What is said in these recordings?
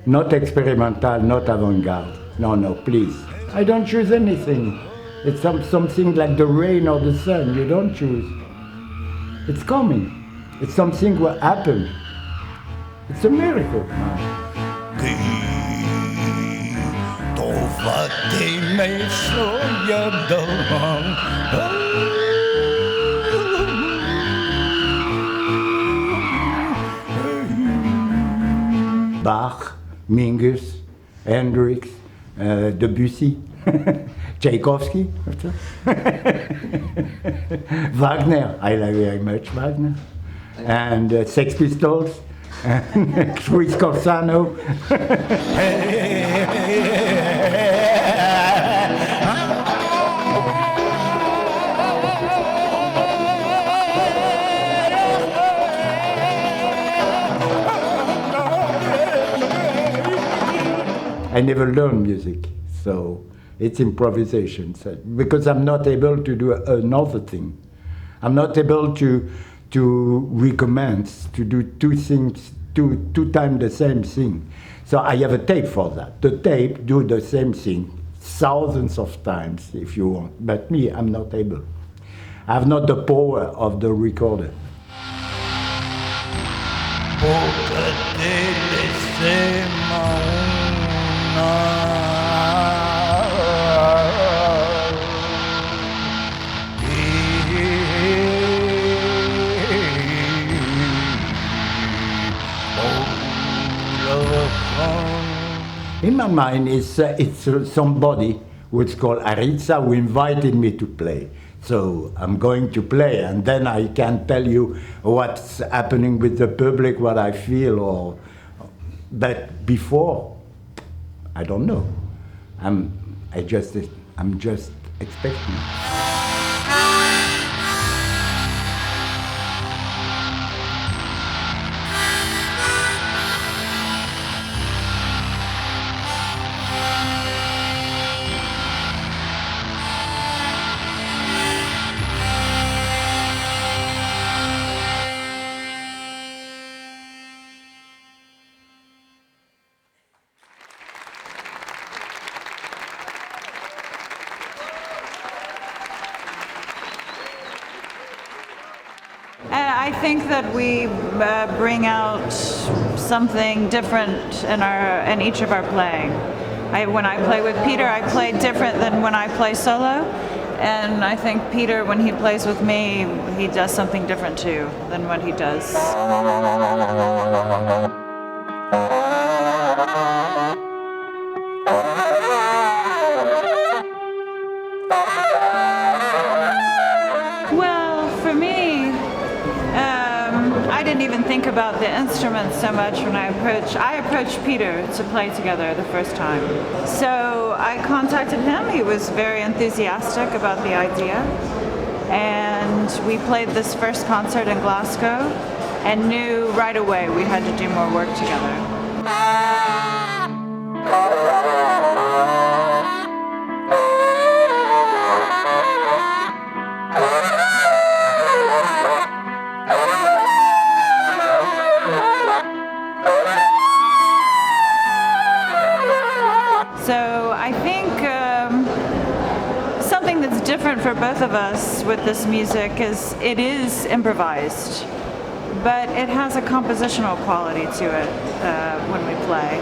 Not experimental, not avant-garde. No, no, please. I don't choose anything. It's something like the rain or the sun. You don't choose. It's coming. It's something will happen. It's a miracle. Bach, Mingus, Hendrix, Debussy, Tchaikovsky, Wagner, I like very much Wagner, and Sex Pistols, and Chris Corsano. I never learned music, so it's improvisation. So, because I'm not able to do another thing. I'm not able to recommence, to do two things, two times the same thing. So I have a tape for that. The tape do the same thing thousands of times if you want, but me, I'm not able. I have not the power of the recorder. In my mind, it's somebody who's called Aritza who invited me to play. So I'm going to play, and then I can tell you what's happening with the public, what I feel, but before, I don't know. I'm just expecting. I think that we bring out something different in each of our playing. When I play with Peter, I play different than when I play solo, and I think Peter, when he plays with me, he does something different too than what he does. I didn't even think about the instruments so much when I approached Peter to play together the first time. So I contacted him. He was very enthusiastic about the idea. And we played this first concert in Glasgow and knew right away we had to do more work together. So I think something that's different for both of us with this music is it is improvised, but it has a compositional quality to it when we play.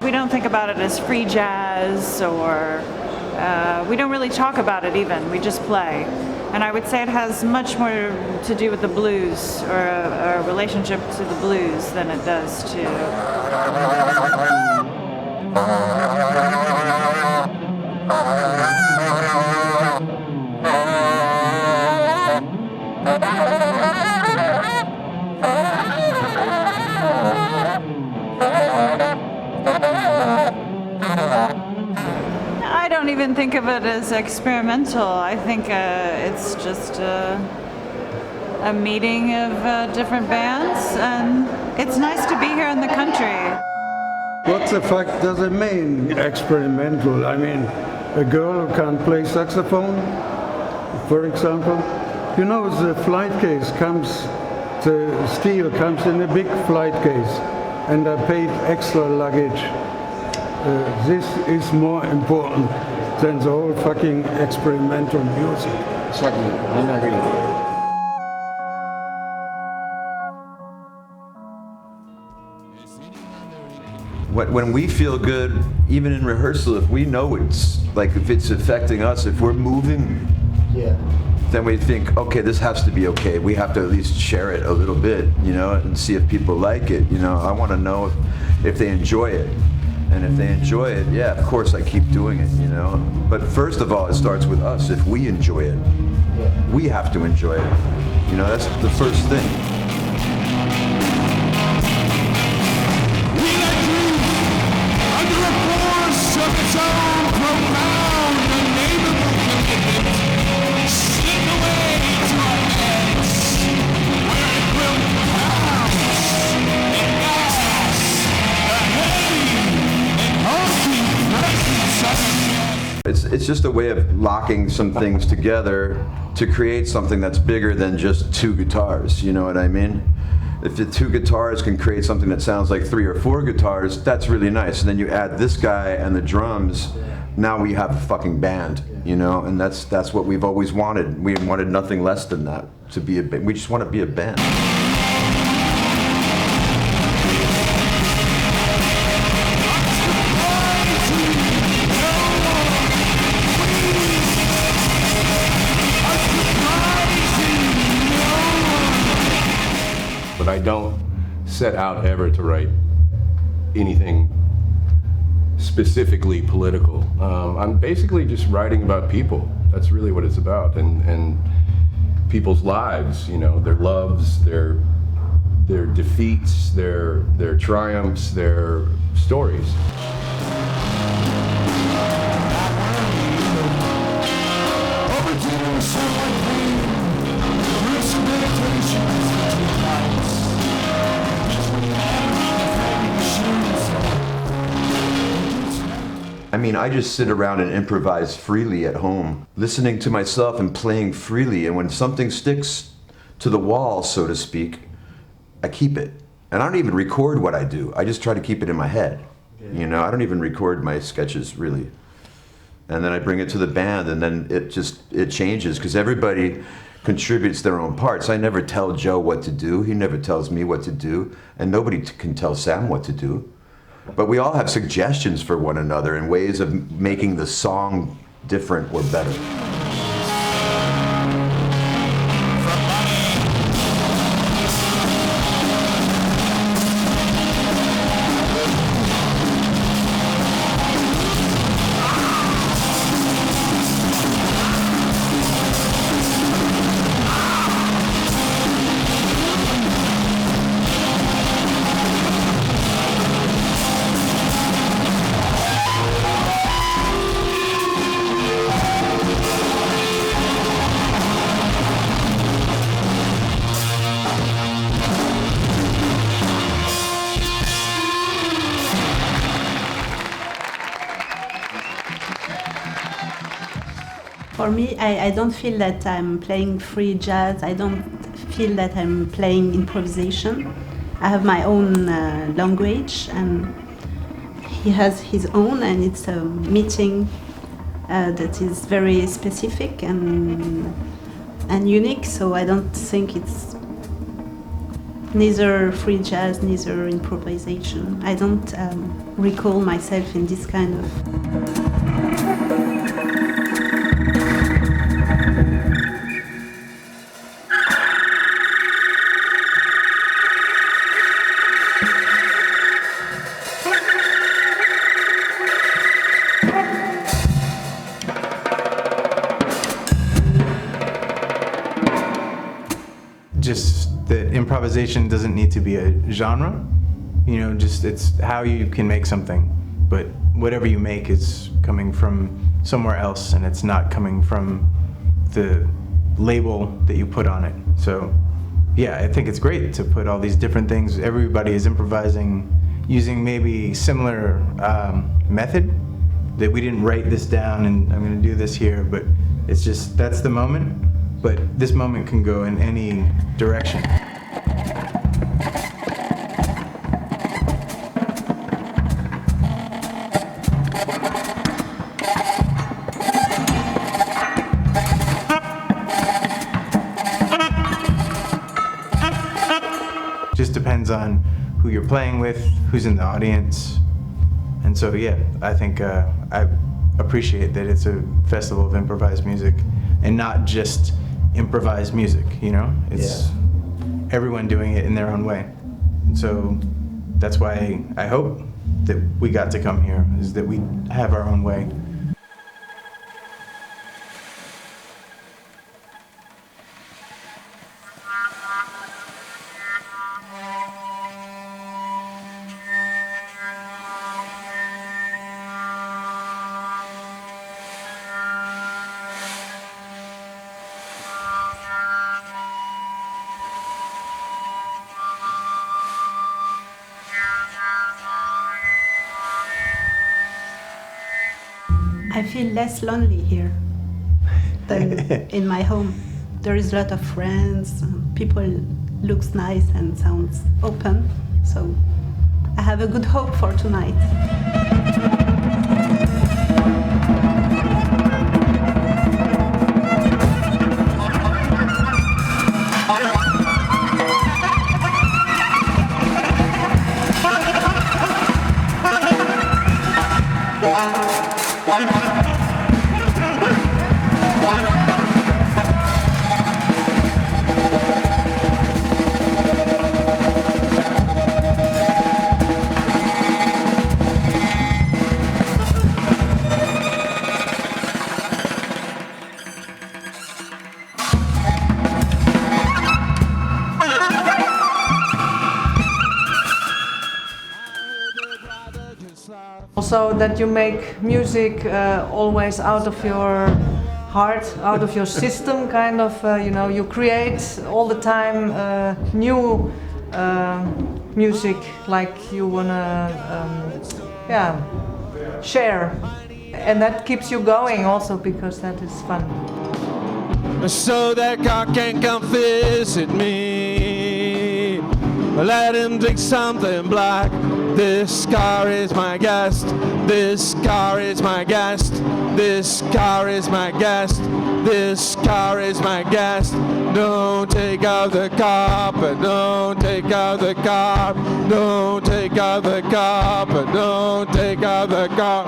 We don't think about it as free jazz, or we don't really talk about it even, we just play. And I would say it has much more to do with the blues, or a relationship to the blues, than it does to... I don't even think of it as experimental. I think it's just a meeting of different bands, and it's nice to be here in the country. What the fuck does it mean, experimental? I mean, a girl who can't play saxophone, for example. You know, the flight case comes, the steel comes in a big flight case, and I paid extra luggage. This is more important than the whole fucking experimental music. Exactly, I agree. When we feel good, even in rehearsal, if we know it's like, if it's affecting us, if we're moving, then we think, okay, this has to be okay. We have to at least share it a little bit, you know, and see if people like it. You know, I want to know if they enjoy it. And if they enjoy it, yeah, of course I keep doing it, you know. But first of all, it starts with us. If we enjoy it, we have to enjoy it. You know, that's the first thing. It's just a way of locking some things together to create something that's bigger than just two guitars, you know what I mean? If the two guitars can create something that sounds like 3 or 4 guitars, that's really nice. And then you add this guy and the drums, now we have a fucking band, you know? And that's what we've always wanted. We wanted nothing less than that, to be a band. We just want to be a band. I don't set out ever to write anything specifically political. I'm basically just writing about people. That's really what it's about, and people's lives. You know, their loves, their defeats, their triumphs, their stories. I mean, I just sit around and improvise freely at home, listening to myself and playing freely, and when something sticks to the wall, so to speak, I keep it. And I don't even record what I do. I just try to keep it in my head. You know, I don't even record my sketches, really. And then I bring it to the band, and then it changes, because everybody contributes their own parts. I never tell Joe what to do. He never tells me what to do, and nobody can tell Sam what to do. But we all have suggestions for one another and ways of making the song different or better. For me, I don't feel that I'm playing free jazz. I don't feel that I'm playing improvisation. I have my own language, and he has his own, and it's a meeting that is very specific and unique. So I don't think it's neither free jazz, neither improvisation. I don't recall myself in this kind of. Just that improvisation doesn't need to be a genre, you know, just it's how you can make something. But whatever you make is coming from somewhere else, and it's not coming from the label that you put on it. So yeah, I think it's great to put all these different things. Everybody is improvising using maybe similar method, that we didn't write this down and I'm going to do this here, but it's just, that's the moment, but this moment can go in any direction. Just depends on who you're playing with, who's in the audience. And so, yeah, I think I appreciate that it's a festival of improvised music and not just improvised music, you know? It's everyone doing it in their own way. And so that's why I hope that we got to come here, is that we have our own way. I feel less lonely here than in my home. There is a lot of friends, people looks nice and sounds open, so I have a good hope for tonight. Also that you make music always out of your heart, out of your system, kind of, you know, you create all the time new music, like you wanna share. And that keeps you going also, because that is fun. So that God can come visit me. Let him drink something black. This car is my guest. This car is my guest. This car is my guest. This car is my guest. Don't take out the car, but don't take out the car. Don't take out the car, but don't take out the car.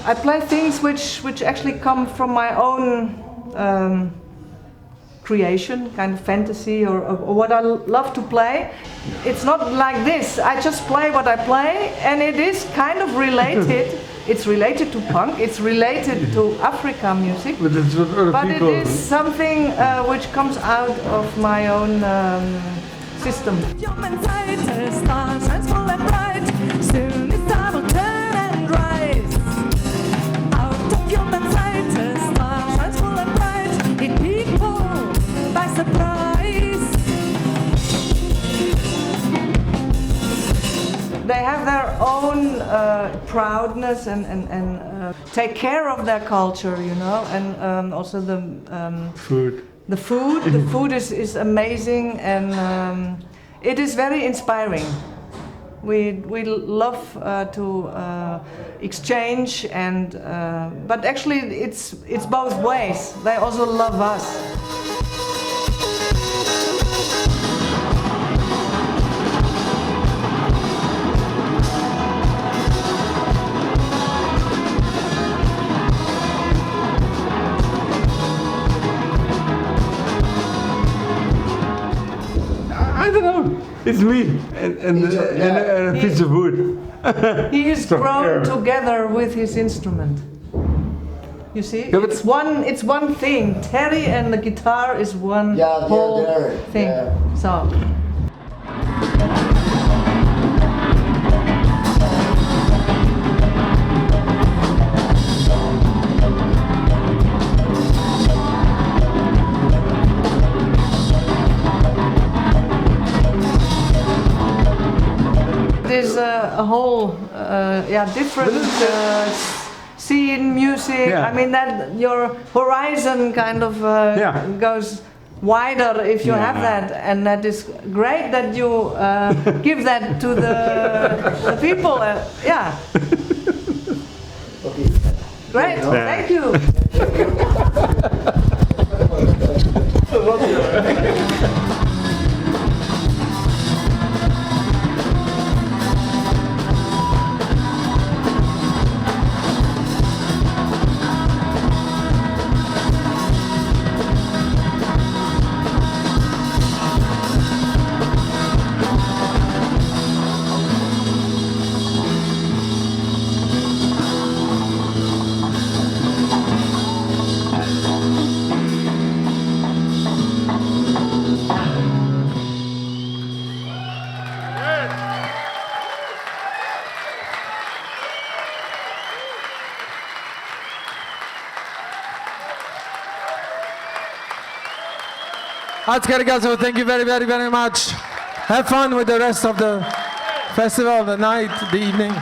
I play things which actually come from my own creation, kind of fantasy or what I love to play. It's not like this. I just play what I play, and it is kind of related. It's related to punk. It's related to Africa music. But it's what other but people. It is something which comes out of my own system. They have their own proudness and take care of their culture, you know, and also the Food. The food is amazing, and it is very inspiring. We love to exchange, and but actually it's both ways. They also love us. I don't know. It's me and a piece of wood. He is grown together with his instrument. You see, Yeah, it's one thing. Terry and the guitar is one whole thing. Yeah. So. is a whole different scene, music. Yeah. I mean that your horizon kind of goes wider if you have that, and that is great that you give that to the people. Yeah. Great. Thank you. Thank you very, very, very much. Have fun with the rest of the festival, the night, the evening.